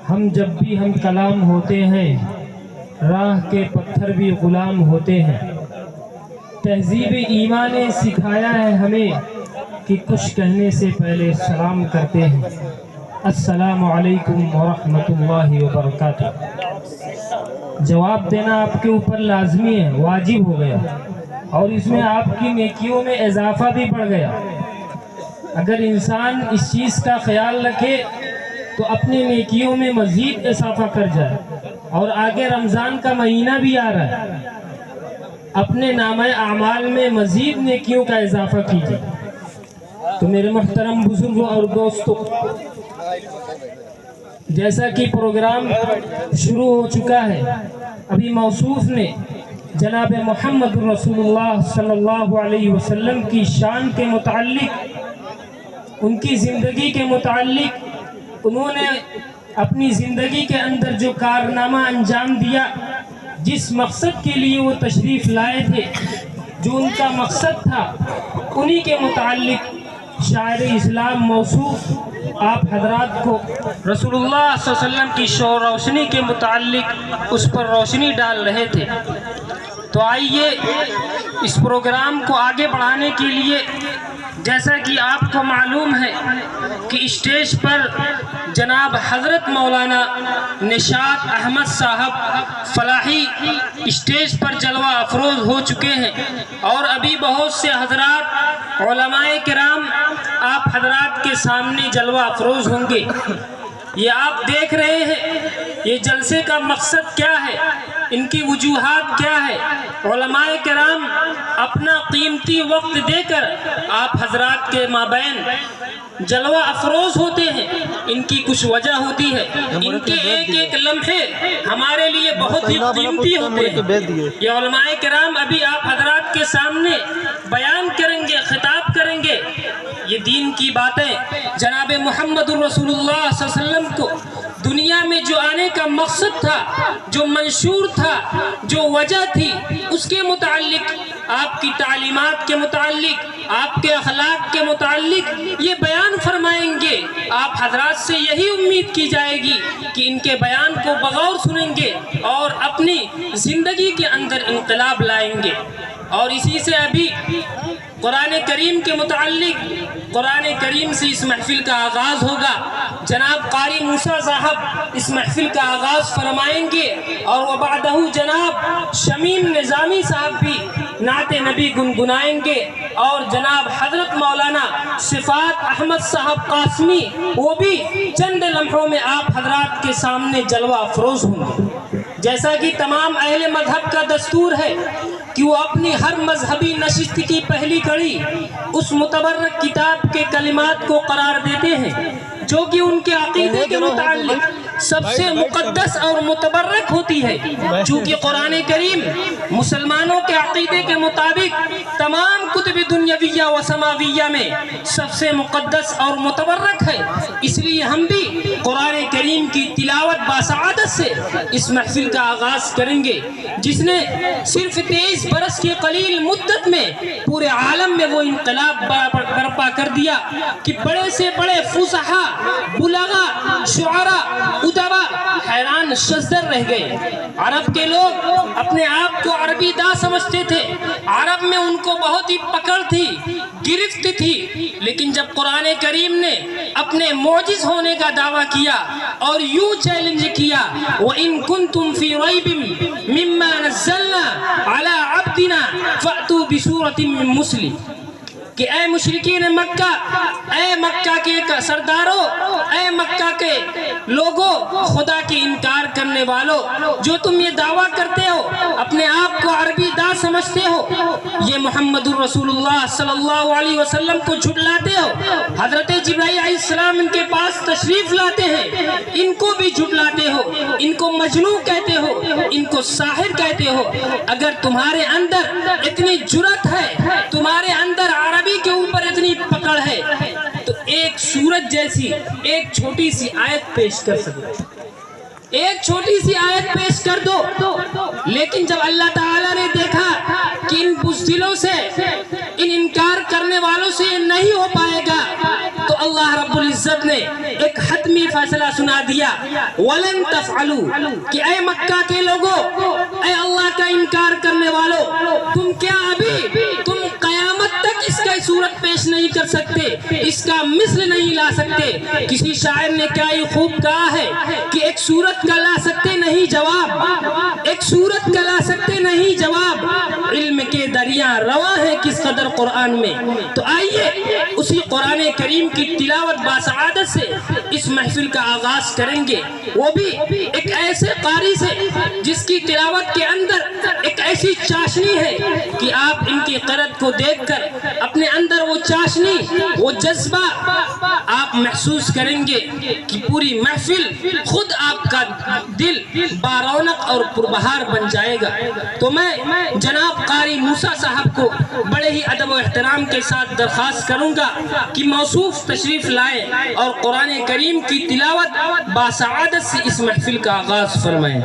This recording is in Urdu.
ہم جب بھی ہم کلام ہوتے ہیں، راہ کے پتھر بھی غلام ہوتے ہیں۔ تہذیب ایمان نے سکھایا ہے ہمیں کہ کچھ کہنے سے پہلے سلام کرتے ہیں۔ السلام علیکم ورحمۃ اللہ وبرکاتہ۔ جواب دینا آپ کے اوپر لازمی ہے، واجب ہو گیا، اور اس میں آپ کی نیکیوں میں اضافہ بھی بڑھ گیا۔ اگر انسان اس چیز کا خیال رکھے تو اپنی نیکیوں میں مزید اضافہ کر جائے، اور آگے رمضان کا مہینہ بھی آ رہا ہے، اپنے نامہ اعمال میں مزید نیکیوں کا اضافہ کیجیے۔ تو میرے محترم بزرگوں اور دوستوں، جیسا کہ پروگرام شروع ہو چکا ہے، ابھی موصوف نے جناب محمد رسول اللہ صلی اللہ علیہ وسلم کی شان کے متعلق، ان کی زندگی کے متعلق، انہوں نے اپنی زندگی کے اندر جو کارنامہ انجام دیا، جس مقصد کے لیے وہ تشریف لائے تھے، جو ان کا مقصد تھا، انہی کے متعلق شاعر اسلام موصوف آپ حضرات کو رسول اللہ صلی اللہ علیہ وسلم کی شوق روشنی کے متعلق اس پر روشنی ڈال رہے تھے۔ تو آئیے اس پروگرام کو آگے بڑھانے کے لیے، جیسا کہ آپ کو معلوم ہے کہ اسٹیج پر جناب حضرت مولانا نشاط احمد صاحب فلاحی اسٹیج پر جلوہ افروز ہو چکے ہیں، اور ابھی بہت سے حضرات علماء کرام آپ حضرات کے سامنے جلوہ افروز ہوں گے۔ یہ آپ دیکھ رہے ہیں یہ جلسے کا مقصد کیا ہے، ان کی وجوہات کیا ہے۔ علماء کرام اپنا قیمتی وقت دے کر آپ حضرات کے مابین جلوہ افروز ہوتے ہیں، ان کی کچھ وجہ ہوتی ہے، ان کے ایک ایک لمحے ہمارے لیے بہت ہی قیمتی ہوتے ہیں۔ یہ علماء کرام ابھی آپ حضرات کے سامنے بیان کریں گے، خطاب کریں گے، یہ دین کی باتیں۔ جناب محمد رسول اللہ صلی اللہ علیہ وسلم کو دنیا میں جو آنے کا مقصد تھا، جو منشور تھا، جو وجہ تھی، اس کے متعلق، آپ کی تعلیمات کے متعلق، آپ کے اخلاق کے متعلق یہ بیان فرمائیں گے۔ آپ حضرات سے یہی امید کی جائے گی کہ ان کے بیان کو بغور سنیں گے اور اپنی زندگی کے اندر انقلاب لائیں گے۔ اور اسی سے ابھی قرآن کریم کے متعلق، قرآن کریم سے اس محفل کا آغاز ہوگا۔ جناب قاری موسیٰ صاحب اس محفل کا آغاز فرمائیں گے، اور وبعدہ جناب شمیم نظامی صاحب بھی نعت نبی گنگنائیں گے، اور جناب حضرت مولانا صفات احمد صاحب قاسمی وہ بھی چند لمحوں میں آپ حضرات کے سامنے جلوہ افروز ہوں گے۔ جیسا کہ تمام اہل مذہب کا دستور ہے کہ وہ اپنی ہر مذہبی نشست کی پہلی کڑی اس متبرک کتاب کے کلمات کو قرار دیتے ہیں، جو کہ ان کے عقیدے کے متعلق سب سے مقدس اور متبرک ہوتی ہے۔ چونکہ قرآن کریم مسلمانوں کے عقیدے کے مطابق تمام کتب دنیاویہ و سماویہ میں سب سے مقدس اور متبرک ہے، اس لیے ہم بھی قرآن کریم کی تلاوت باسعادت سے اس محفل کا آغاز کریں گے، جس نے صرف 23 برس کی قلیل مدت میں پورے عالم میں وہ انقلاب برپا کر دیا کہ بڑے سے بڑے فصحاء، بلغاء، شعراء، ادبا حیران شزدر رہ گئے۔ عرب کے لوگ اپنے آپ کو عربی دا سمجھتے تھے، عرب میں ان کو بہت ہی پکڑ تھی، گرفت تھی، لیکن جب قرآن کریم نے اپنے معجز ہونے کا دعویٰ کیا اور یوں چیلنج کیا، وَإِن كُنتُمْ فِي رَيْبٍ مِّمَّا نَزَّلْنَا عَلَىٰ عَبْدِنَا فَأْتُوا بِسُورَةٍ مِّن مُّسْلِمٍ، کہ اے مشرکین مکہ، اے مکہ کے سرداروں، اے مکہ کے لوگوں، خدا کی انکار کرنے والوں، جو تم یہ دعویٰ کرتے ہو، اپنے آپ کو عربی دا سمجھتے ہو، یہ محمد الرسول اللہ صلی اللہ علیہ وسلم کو جھٹلاتے ہو۔ حضرت جبرائیل علیہ السلام ان کے پاس تشریف لاتے ہیں، ان کو بھی جھٹلاتے ہو، ان کو مجنون کہتے ہو، ان کو ساحر کہتے ہو۔ اگر تمہارے اندر اتنی جرأت ہے، تمہارے اندر عربی کے اوپر اتنی پکڑ ہے، تو ایک سورج جیسی ایک چھوٹی سی آیت پیش کر سکتے، ایک چھوٹی سی آیت پیش کر دو، لیکن جب اللہ تعالیٰ نے دیکھا کہ ان بزدلوں سے، ان انکار کرنے والوں سے یہ نہیں ہو پائے گا، تو اللہ رب العزت نے ایک حتمی فیصلہ سنا دیا، وَلَن تَفْعَلُوا، کہ اے مکہ کے لوگوں، اے اللہ کا انکار کرنے والوں، تم کیا ابھی تم قیامت تک اس کا صورت پیش نہیں کر سکتے، اس کا مثل نہیں لا سکتے؟ کسی شاعر نے کیا یہ خوب کہا ہے کہ ایک صورت کا لا سکتے نہیں جواب، ایک صورت کا لا سکتے نہیں جواب، علم کے دریا رواں ہے کس قدر قرآن میں۔ تو آئیے اسی قرآن کریم کی تلاوت باسعادت سے اس محفل کا آغاز کریں گے، وہ بھی ایک ایسے قاری سے جس کی تلاوت کے اندر ایک ایسی چاشنی ہے کہ آپ ان کی قرأت کو دیکھ کر اپنے اندر وہ چاشنی، وہ جذبہ آپ محسوس کریں گے کہ پوری محفل خود آپ کا دل بارونق اور پربہار بن جائے گا۔ تو میں جناب قاری موسیٰ صاحب کو بڑے ہی ادب و احترام کے ساتھ درخواست کروں گا کہ موصوف تشریف لائیں اور قرآن کریم کی تلاوت باسعادت سے اس محفل کا آغاز فرمائیں۔